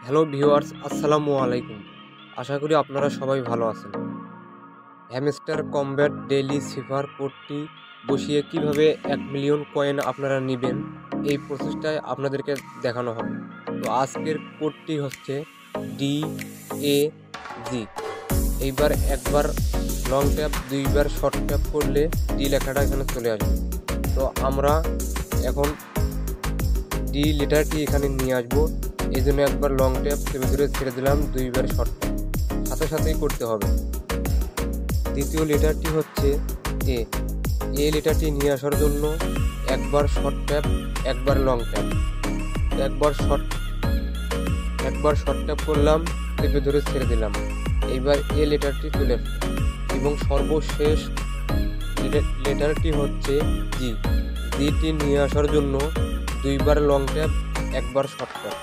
Hello viewers, আসসালামু আলাইকুম। আশা করি আপনারা সবাই ভালো আছেন। হ্যামস্টার কমব্যাট ডেইলি সিফার কোডটি বসিয়ে কিভাবে 1 মিলিয়ন কয়েন আপনারা নেবেন, এই প্রসেসটাই আপনাদেরকে দেখানো হবে। তো আজকের কোডটি হচ্ছে DAG। এইবার একবার লং ট্যাপ, দুইবার শর্ট ট্যাপ করলে ডি লেখাটা এখানে চলে আসবে। তো আমরা এখন ডি লেটারটি এখানে নিয়ে আসবো। এই জন্য একবার লং ট্যাপ চেপে ধরে ছেড়ে দিলাম, দুইবার শর্ট ট্যাপ সাথে সাথেই করতে হবে। দ্বিতীয় লেটারটি হচ্ছে এ। লেটারটি নিয়ে আসার জন্য একবার শর্ট ট্যাপ, একবার লং ট্যাপ, একবার শর্ট ট্যাপ করলাম, চেপে ধরে ছেড়ে দিলাম। এইবার লেটারটি চলে আসবে এবং সর্বশেষ লেটারটি হচ্ছে জি। জিটি নিয়ে আসার জন্য দুইবার লং ট্যাপ, একবার শর্ট ট্যাপ,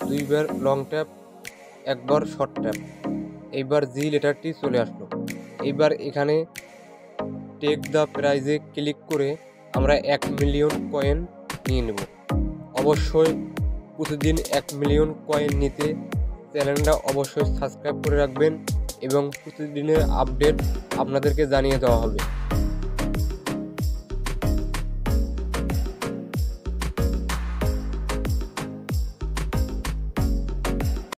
দুইবার লং ট্যাপ, একবার শর্ট ট্যাপ। এইবার জি লেটারটি চলে আসলো। এইবার এখানে টেক দ্য প্রাইজে ক্লিক করে আমরা 1 মিলিয়ন কয়েন নিয়ে নেব। অবশ্যই প্রতিদিন 1 মিলিয়ন কয়েন নিতে চ্যানেলটা অবশ্যই সাবস্ক্রাইব করে রাখবেন এবং প্রতিদিনের আপডেট আপনাদেরকে জানিয়ে দেওয়া হবে।